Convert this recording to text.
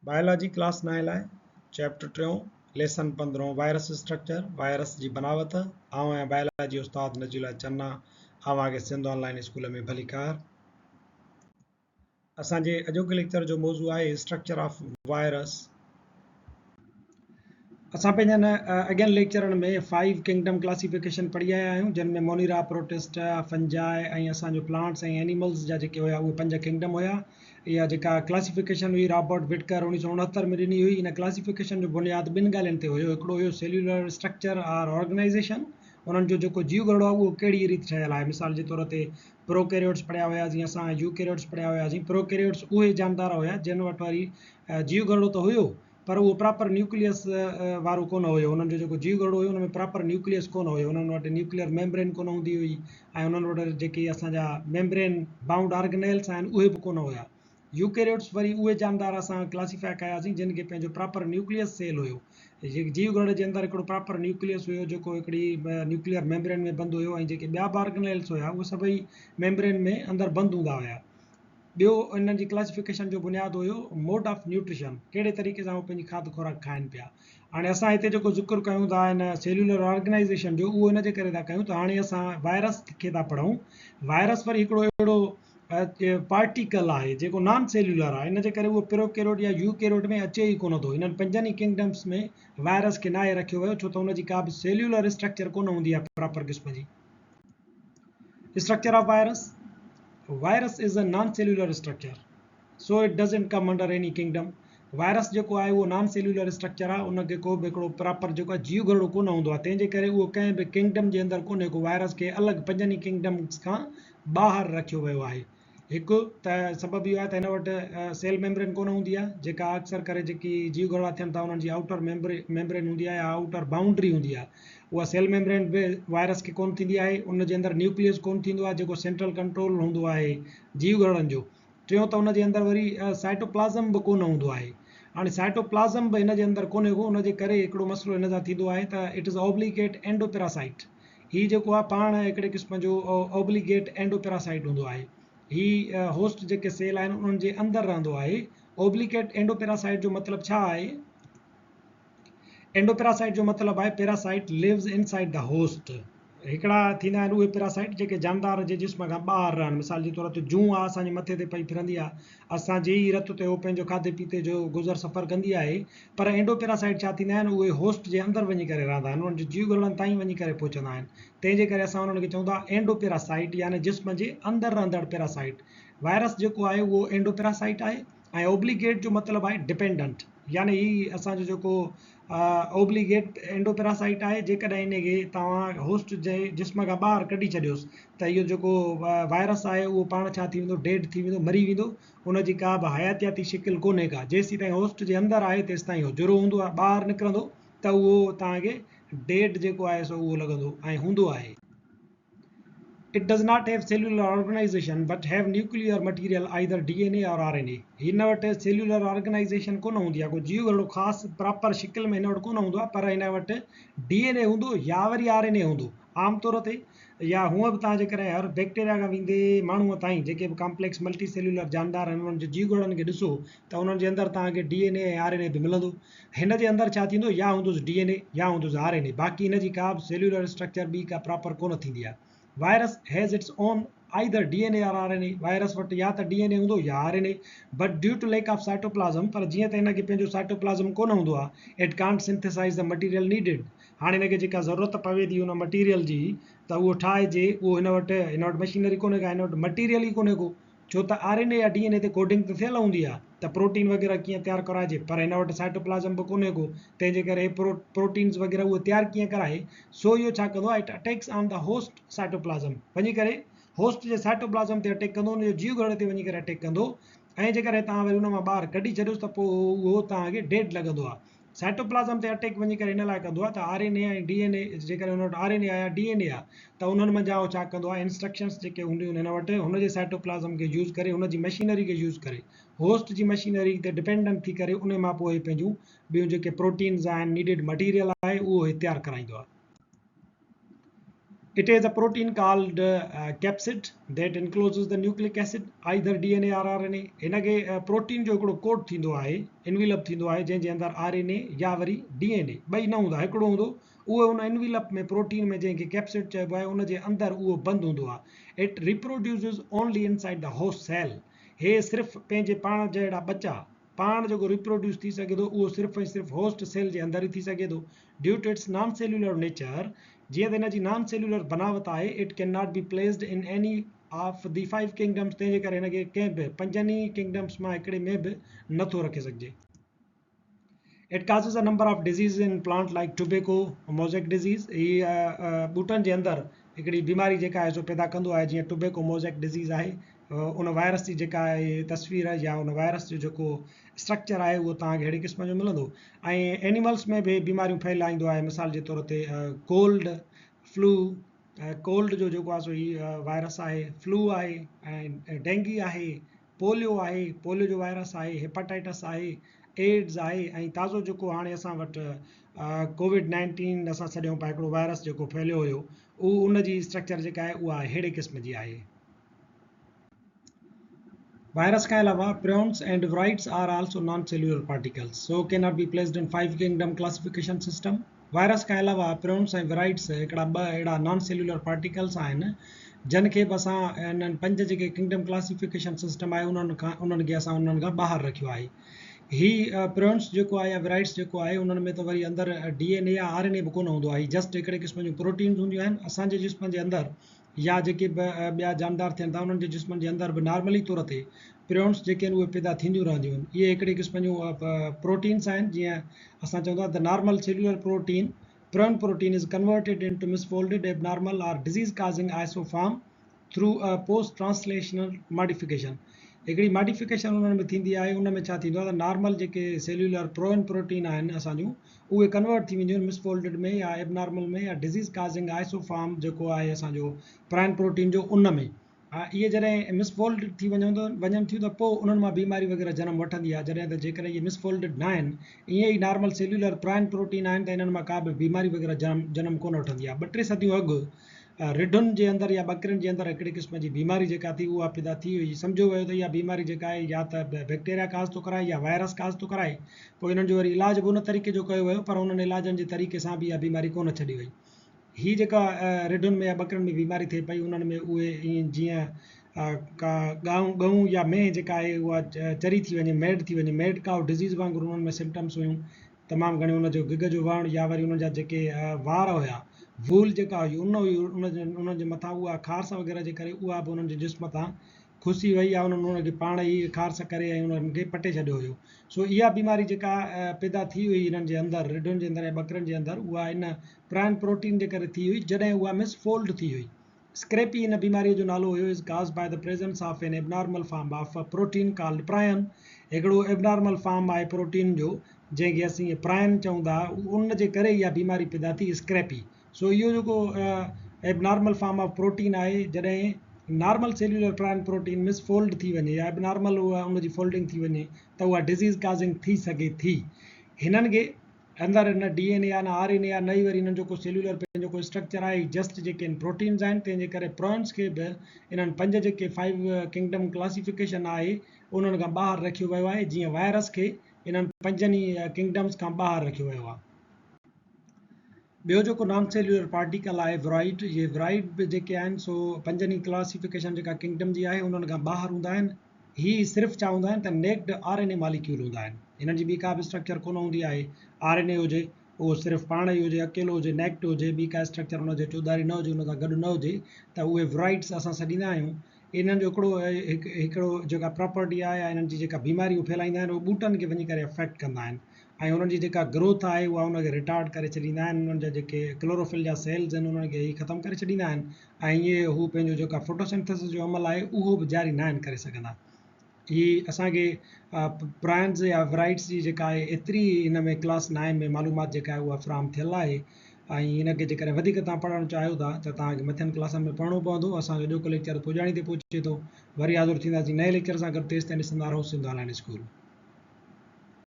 Biology class 9 लाइ chapter 3 lesson 15 virus structure virus जी बनावट आउं बायोलॉजी उस्ताद नजीला चन्ना आवांखे सिंध ऑनलाइन स्कूल में भली कार असांजे अॼोके लेक्चर जो मौज़ू आहे स्ट्रक्चर ऑफ वायरस। असां पंहिंजनि अॻियनि लेक्चरनि में 5 किंगडम क्लासिफिकेशन पढ़ी आया आहियूं, जिन में मोनिरा, प्रोटिस्टा, फंजाई ऐं असांजो प्लांट्स ऐं एनिमल्स जा जेके हुया उहे 5 किंगडम हुया। इहा जेका क्लासिफिकेशन हुई रॉबर्ट विटकर 1969 में ॾिनी हुई। इन क्लासिफिकेशन जो बुनियादु ॿिनि ॻाल्हियुनि ते हुयो। हिकिड़ो हुयो सेल्युलर स्ट्रक्चर और ऑर्गेनाइज़ेशन, उन्हनि जो जेको जीवगढ़ो आहे उहो कहिड़ी रीति ठहियल आहे। मिसाल जे तौर ते प्रोकैरियोट्स पढ़िया हुयासीं असां, यूकैरियोट्स पढ़िया हुयासीं। प्रोकैरियोट्स उहे जानदार हुया जिन वटि वरी जीवगढ़ो त हुयो पर उहो प्रॉपर न्यूक्लियस वारो कोन हुयो। उन्हनि जो जेको जीवगढ़ो हुयो उन में प्रॉपर न्यूक्लियस कोन हुयो, उन्हनि वटि न्यूक्लियर मेम्ब्रेन कोन हूंदी हुई ऐं उन्हनि वटि जेके असांजा मेम्ब्रेन बाउंड ऑर्गेनेल्स आहिनि उहे बि कोन हुया। यूकैरियोट्स वरी उहे जानदार असां क्लासीफाई कयासीं जिन खे पंहिंजो प्रॉपर न्यूक्लियस सेल हुयो। जीवगढ़ जे अंदरि हिकिड़ो प्रॉपर न्यूक्लियस हुयो जेको हिकिड़ी न्यूक्लियर मेम्ब्रेन में बंदि हुयो ऐं जेके ॿिया ऑर्गेनेल्स हुया उहे सभई मेम्ब्रेन में अंदरि बंदि हूंदा हुया। ॿियो इन्हनि जी क्लासिफिकेशन जो बुनियादु हुयो मोड ऑफ न्यूट्रिशन, कहिड़े तरीक़े सां उहे पंहिंजी खाध खुराक खाइनि पिया। हाणे असां हिते जेको ज़िक्र कयूं था हिन सेल्युलर ऑर्गेनाइज़ेशन जो, उहो इन जे करे था कयूं त हाणे असां वायरस खे था पढ़ूं। वायरस वरी हिकिड़ो अहिड़ो पार्टिकल आहे जेको नॉन सेल्युलर आहे, इन जे करे उहो प्रोकैरियोट या यूकैरियोट में अचे ई कोन थो। हिननि 5 किंगडम्स में वायरस खे नाहे रखियो वियो छो त हुनजी का बि सेल्युलर स्ट्रक्चर कोन हूंदी आहे प्रॉपर क़िस्म जी। Structure of virus virus is a non cellular structure, so it doesn't come under any kingdom. Virus जेको आहे उहो नॉन सेल्युलर स्ट्रक्चर आहे, उनखे को बि हिकिड़ो प्रॉपर जेको आहे जीवगढ़ो कोन हूंदो आहे, तंहिंजे करे उहो कंहिं बि किंगडम जे अंदरि कोन्हे को। वायरस खे अलॻि 5 किंगडम्स खां ॿाहिरि रखियो वियो आहे। हिकु त सबबु इहो आहे त हिन वटि सेल मेम्ब्रेन कोन हूंदी आहे, जेका अक्सर करे जेकी जीवगढ़ा थियनि था उन्हनि जी आउटर मेम्ब्रेन हूंदी आहे या आउटर बाउंड्री हूंदी आहे, उहा सेल मेम्ब्रेन बि वायरस खे कोन थींदी आहे। उन जे अंदरि न्यूक्लियस कोन थींदो आहे जेको सेंट्रल कंट्रोल हूंदो आहे जीवगढ़नि जो। टियों त उन जे अंदरि वरी साइटोप्लाज़म बि कोन हूंदो आहे। हाणे साइटोप्लाज़म बि हिन जे अंदरि कोन्हे को, उन जे करे हिकिड़ो मसइलो हिन सां थींदो आहे त इट इज़ ऑब्लिगेट एंडोपैरासाइट। हीउ जेको आहे पाण हिकिड़े क़िस्म जो ऑब्लिगेट एंडोपैरासाइट हूंदो आहे। ही होस्ट जेके सेल आहिनि उन्हनि जे अंदरि रहंदो आहे। ऑब्लिगेट एंडोपैरासाइट जो मतिलबु छा आहे? एंडोपैरासाइट जो मतिलबु आहे parasite lives inside the host. हिकिड़ा थींदा आहिनि उहे पैरासाइट जेके जानदार जे जिस्म खां ॿाहिरि रहनि। मिसाल जे तौर ते जूं आहे असांजे मथे ते पई फिरंदी आहे, असांजे ई रत ते उहो पंहिंजो खाधे पीते जो गुज़र सफ़र कंदी आहे, पर एंडोपैरासाइट छा थींदा आहिनि? उहे होस्ट जे अंदरि वञी करे रहंदा आहिनि, उन्हनि जे जीवगढ़नि ताईं वञी करे पहुचंदा आहिनि। तंहिंजे करे असां उन्हनि खे चऊं था एंडोपैरासाइट, यानी जिस्म जे अंदरि रहंदड़ पैरासाइट। वायरस जेको आहे उहो एंडोपैरासाइट आहे ऐं ऑब्लिगेट जो मतिलबु आहे डिपेंडेंट, यानी ही असांजो जेको ऑब्लिगेट एंडोपैरासाइट आहे। जेकॾहिं इनखे तव्हां होस्ट जे जिस्म खां ॿाहिरि कढी छॾियोसि त इहो जेको वायरस आहे उहो पाण छा थी वेंदो? डेड थी वेंदो, मरी वेंदो। उनजी का बि हयातियाती शिकिल कोन्हे का। जेसीं ताईं होस्ट जे अंदरि आहे तेसि ताईं उहो जुरो हूंदो आहे, ॿाहिरि निकिरंदो त उहो तव्हांखे डेड जेको आहे सो उहो लॻंदो ऐं हूंदो आहे। It does not have cellular organization but have nuclear material either DNA or RNA. हिन वटि सेल्युलर ऑर्गेनाइज़ेशन कोन हूंदी आहे, कोई जीवगढ़ो ख़ासि प्रॉपर शिकिल में हिन वटि कोन हूंदो आहे, पर हिन वटि DNA हूंदो या वरी RNA हूंदो आमतौर ते। या हूअं बि तव्हां जेकॾहिं हर बैक्टीरिया खां वेंदे माण्हूअ ताईं जेके बि कॉम्प्लेक्स मल्टी सेल्युलर जानदार आहिनि उन्हनि जे जीवगढ़नि खे ॾिसो त उन्हनि जे अंदरि तव्हांखे DNA ऐं RNA बि मिलंदो। हिन जे अंदरि छा थींदो? या हूंदुसि DNA या हूंदुसि RNA, बाक़ी हिन जी का बि सेल्युलर स्ट्रक्चर ॿी का प्रॉपर कोन थींदी आहे। Virus has its own either DNA or RNA। Virus वटि या त DNA हूंदो या RNA, but due to lack of cytoplasm, पर जीअं त हिनखे पंहिंजो साइटोप्लाज़म कोन हूंदो आहे, it can't synthesise the material needed. हाणे हिनखे जेका ज़रूरत पवे थी उन मटीरियल जी त उहो ठाहिजे, उहो हिन वटि मशीनरी कोन्हे का, हिन वटि मटीरियल ई कोन्हे को। छो त RNA या DNA ते कोडिंग त थियल हूंदी आहे त प्रोटीन वग़ैरह कीअं तयारु कराइजे, पर हिन वटि साइटोप्लाज़म बि कोन्हे को, तंहिंजे करे प्रोटीन्स वग़ैरह उहे तयारु कीअं कराए। सो इहो छा कंदो आहे? It attacks on the host cytoplasm, वञी करे होस्ट जे साइटोप्लाज़म ते अटैक कंदो, उनजो जीवगढ़ ते वञी करे अटैक कंदो ऐं जेकॾहिं तव्हां वरी उन मां ॿाहिरि कढी छॾियोसि त पोइ उहो तव्हांखे डेड लॻंदो आहे। साइटोप्लाज़म ते अटैक वञी करे हिन लाइ कंदो आहे त RNA ऐं DNA, जेकॾहिं हुन वटि RNA आहे या DNA आहे त उन्हनि मंझां उहो छा कंदो आहे? इंस्ट्रक्शंस जेके हूंदियूं आहिनि हिन वटि, हुनजे साइटोप्लाज़म खे यूज़ करे, हुनजी मशीनरी खे यूज़ करे, होस्ट जी मशीनरी ते डिपेंडेंट थी करे उन मां पोइ पंहिंजूं ॿियूं जेके प्रोटीन्स आहिनि, नीडेड मटीरियल आहे, उहो तयारु कराईंदो आहे। It is a protein called capsid that encloses the nucleic acid, either DNA or RNA. इनखे प्रोटीन जो हिकिड़ो कोट थींदो आहे, इनविलप थींदो आहे, जंहिंजे अंदरि RNA या वरी DNA ॿई न हूंदा, हिकिड़ो हूंदो। उहो उन इनविलप में प्रोटीन में जंहिंखे कैप्सिड चइबो आहे, उनजे अंदरि उहो बंदि हूंदो आहे। It reproduces only inside the host cell. हे सिर्फ़ु पंहिंजे पाण जहिड़ा बच्चा पाण जेको रिप्रोड्यूस थी सघे थो, उहो सिर्फ़ु ऐं सिर्फ़ु होस्ट सेल जे अंदरि ई थी सघे थो। Due to its non cellular nature, जीअं त हिनजी नॉन सेल्युलर बनावट आहे, it can not be placed in any of the 5 kingdoms, तंहिंजे करे हिनखे कंहिं बि 5 ई किंगडम्स मां हिकिड़े में बि नथो रखे सघिजे। It causes a number of diseases in plant like tobacco mosaic disease. हीअ ॿूटनि जे अंदरि हिकिड़ी बीमारी जेका आहे सो पैदा कंदो आहे, जीअं टोबैको मोज़ैक डिज़ीज़ आहे। उन वायरस जी जेका आहे तस्वीर या उन वायरस जो जेको स्ट्रक्चर आहे उहो तव्हांखे अहिड़े क़िस्म जो मिलंदो। ऐं एनिमल्स में बि बीमारियूं फैलाईंदो आहे, मिसाल जे तौर ते कोल्ड, फ्लू। कोल्ड जो जेको आहे सो हीअ वायरस आहे, फ्लू आहे, ऐं डेंगी आहे, पोलियो आहे, पोलियो जो वायरस आहे, हेपाटाइटिस आहे, एड्स आहे, ऐं ताज़ो जेको हाणे असां वटि कोविड-19 असां सॾियूं पिया हिकिड़ो वायरस जेको फैलियो हुयो, उहो उन जी स्ट्रक्चर जेका आहे उहा अहिड़े क़िस्म जी आहे। वायरस खां अलावा prions and viroids are also non-cellular particles, so cannot be placed in 5 kingdom classification system. Virus खां अलावा prions ऐं viroids हिकिड़ा ॿ अहिड़ा नॉन सेल्युलर पार्टिकल्स आहिनि, जिन खे बि असां इन्हनि 5 जेके किंगडम क्लासिफिकेशन सिस्टम आहे उन्हनि खे असां उन्हनि खां ॿाहिरि रखियो आहे। ही प्रियोन्स जेको आहे या विराइड्स जेको आहे, उन्हनि में त वरी अंदरि DNA या RNA बि कोन हूंदो आहे, जस्ट हिकिड़े क़िस्म जूं प्रोटीन्स हूंदियूं आहिनि। असांजे जिस्म जे अंदरि या जेके बि ॿिया जानदार थियनि था, उन्हनि जे जिस्मनि जे अंदरि बि नॉर्मली तौर ते प्रियोन्स जेके आहिनि उहे पैदा थींदियूं रहंदियूं आहिनि। इहे हिकिड़े क़िस्म जूं प्रोटीन्स आहिनि। जीअं असां चवंदा the normal cellular protein, prion protein is converted into misfolded abnormal or disease causing isoform through a post translational modification. हिकिड़ी मॉडिफिकेशन उन्हनि में थींदी आहे। उन में छा थींदो आहे त नॉर्मल जेके सेल्युलर प्रोन प्रोटीन आहिनि असांजूं, उहे कन्वर्ट थी वेंदियूं आहिनि मिसफोल्डेड में या एबनॉर्मल में, या डिज़ीज़ काज़िंग आइसोफॉर्म जेको आहे असांजो प्राइन प्रोटीन जो, उन में इहे जॾहिं मिसफोल्ड थी वञनि थियूं त पोइ उन्हनि मां बीमारी वग़ैरह जनम वठंदी आहे। जॾहिं त जेकॾहिं इहे मिसफोल्डेड न आहिनि, ईअं ई नॉर्मल सेल्युलर प्राइन प्रोटीन आहिनि, त इन्हनि मां का बि बीमारी वग़ैरह जनम कोन वठंदी आहे। 2-3 सदियूं अॻु रिढुनि जे अंदरि या बकरियुनि जे अंदरि हिकिड़ी क़िस्म जी बीमारी जेका थी उहा पैदा थी हुई। सम्झो वियो त इहा बीमारी जेका आहे या त बैक्टीरिया काज़ थो कराए या वायरस काज़ थो कराए। पोइ इन्हनि जो वरी इलाज बि उन तरीक़े जो कयो वियो, पर उन्हनि इलाजनि जे तरीक़े सां बि इहा बीमारी कोन छॾी वई। हीअ जेका रिढुनि में या बकरियुनि में बीमारी थिए पई, उन्हनि में उहे ईअं जीअं का गऊं या मेंह जेका आहे उहा चरी थी वञे, मैड थी वञे, मैड काउ डिज़ीज़ वांगुरु उन्हनि में सिम्टम्स हुयूं तमामु घणियूं। उनजो गिग जो वणु या वरी उन्हनि जा जेके वार हुया, वूल जेका हुई, उन जे मथां उहा खारस वग़ैरह जे करे उहा बि उन्हनि जे जिस्म तां खुसी वई, या उन्हनि उनखे पाण ई खारस करे ऐं उन्हनि खे पटे छॾियो हुयो। सो इहा बीमारी जेका पैदा थी हुई इन्हनि जे अंदरि, रिढुनि जे अंदरि ऐं बकरियुनि जे अंदरि, उहा इन प्राइन प्रोटीन जे करे थी हुई, जॾहिं उहा मिसफोल्ड थी हुई। स्क्रैपी इन बीमारीअ जो नालो हुयो, is caused by the presence of an abnormal form of protein called prion. हिकिड़ो एबनॉर्मल फॉर्म आहे प्रोटीन जो, जंहिंखे असीं प्रायन चवंदा, उन जे करे इहा बीमारी पैदा थी, स्क्रैपी। सो इहो जेको एबनॉर्मल फॉर्म ऑफ प्रोटीन आहे, जॾहिं नॉर्मल सेल्युलर प्राइन प्रोटीन मिसफोल्ड थी वञे या एबनॉर्मल उहा उनजी फोल्डिंग थी वञे, त उहा डिज़ीज़ काज़िंग थी सघे थी। हिननि खे अंदरि न DNA या न RNA या न ई वरी इन्हनि जो को सेल्युलर पंहिंजो को स्ट्रक्चर आहे, जस्ट जेके प्रोटीन्स आहिनि। तंहिंजे करे प्रॉन्स खे बि इन्हनि 5 जेके 5 किंगडम क्लासिफिकेशन आहे उन्हनि खां ॿाहिरि रखियो वियो आहे, जीअं वायरस खे इन्हनि 5 ई किंगडम्स खां ॿाहिरि रखियो वियो आहे। ॿियो जेको नॉन सेल्युलर पार्टिकल आहे विराइड, इहे विराइड बि जेके आहिनि सो 5 ई क्लासिफिकेशन जेका किंगडम जी आहे उन्हनि खां ॿाहिरि हूंदा आहिनि। ही सिर्फ़ु छा हूंदा आहिनि त नेक्ड RNA मॉलिक्यूल हूंदा आहिनि। हिननि जी ॿी का बि स्ट्रक्चर कोन हूंदी आहे। RNA हुजे उहो सिर्फ़ु पाण ई हुजे, अकेलो हुजे, नेक्ड हुजे, ॿी का स्ट्रक्चर हुनजे चौधारी न हुजे, हुन सां गॾु न हुजे, त उहे विराइड्स असां सॾींदा आहियूं। इन्हनि जो हिकिड़ो जेका प्रॉपर्टी आहे या इन्हनि जी जेका बीमारियूं फैलाईंदा आहिनि, उहे ॿूटनि खे वञी करे अफेक्ट कंदा आहिनि, ऐं उन्हनि जी जेका ग्रोथ आहे उहा उनखे रिटार्ड करे छॾींदा आहिनि। उन्हनि जा जेके क्लोरोफिल जा सेल्स आहिनि उन्हनि खे ई ख़तमु करे छॾींदा आहिनि, ऐं इहे हू पंहिंजो जेका फोटोसिंथेसिस जो अमल आहे उहो बि जारी न आहिनि करे सघंदा। ही असांखे प्रायन्स या विराइड्स जी जेका आहे एतिरी हिन में क्लास 9 में मालूमात जेका आहे उहा फ्राहम थियल आहे। ऐं हिनखे जेकॾहिं वधीक तव्हां पढ़णु चाहियो था त तव्हांखे मथियनि क्लासनि में पढ़णो पवंदो। असांजो ॼोको लेक्चर पुॼाणी ते पहुचे थो। वरी हाज़ुर थींदासीं नए लेक्चर सां गॾु। तेसिताईं ॾिसंदा रहो सिंध ऑनलाइन स्कूल।